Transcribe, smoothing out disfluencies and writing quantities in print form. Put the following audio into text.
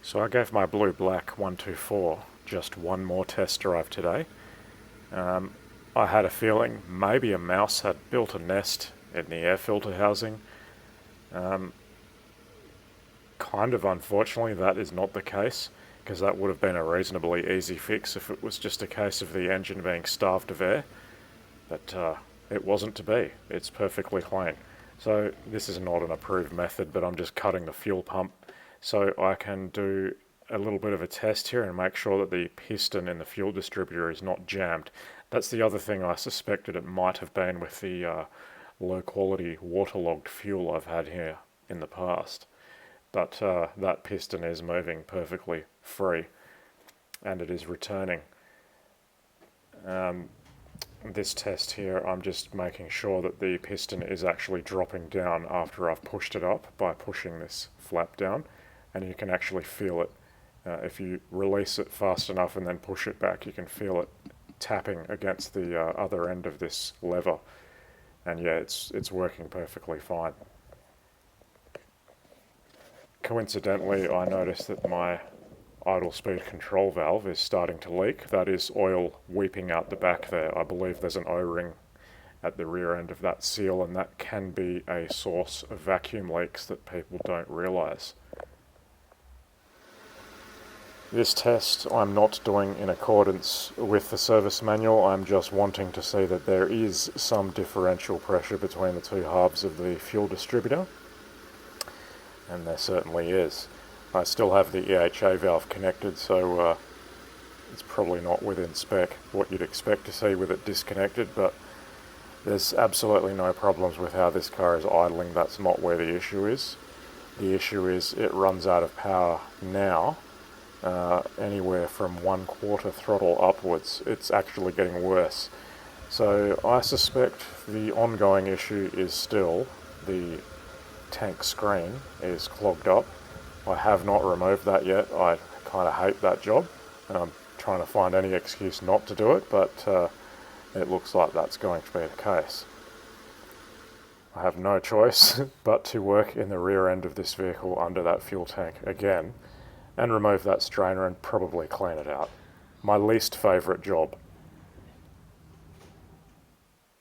So I gave my blue black 124 just one more test drive today. I had a feeling maybe a mouse had built a nest in the air filter housing. Kind of unfortunately that is not the case, because that would have been a reasonably easy fix if it was just a case of the engine being starved of air. But it wasn't to be. It's perfectly clean. So this is not an approved method, but I'm just cutting the fuel pump so I can do a little bit of a test here and make sure that the piston in the fuel distributor is not jammed. That's the other thing I suspected it might have been with the low quality waterlogged fuel I've had here in the past. But that piston is moving perfectly free and it is returning. This test here, I'm just making sure that the piston is actually dropping down after I've pushed it up by pushing this flap down, and you can actually feel it. If you release it fast enough and then push it back, you can feel it tapping against the other end of this lever. And yeah, it's working perfectly fine. Coincidentally, I noticed that my idle speed control valve is starting to leak. That is oil weeping out the back there. I believe there's an O-ring at the rear end of that seal, and that can be a source of vacuum leaks that people don't realise. This test I'm not doing in accordance with the service manual. I'm just wanting to see that there is some differential pressure between the two halves of the fuel distributor, and there certainly is. I still have the EHA valve connected, so it's probably not within spec what you'd expect to see with it disconnected, but there's absolutely no problems with how this car is idling. That's not where the issue is. The issue is it runs out of power now, anywhere from 1/4 throttle upwards. It's actually getting worse. So I suspect the ongoing issue is still the tank screen is clogged up. I have not removed that yet. I kind of hate that job, and I'm trying to find any excuse not to do it, but it looks like that's going to be the case. I have no choice but to work in the rear end of this vehicle under that fuel tank again and remove that strainer and probably clean it out. My least favourite job.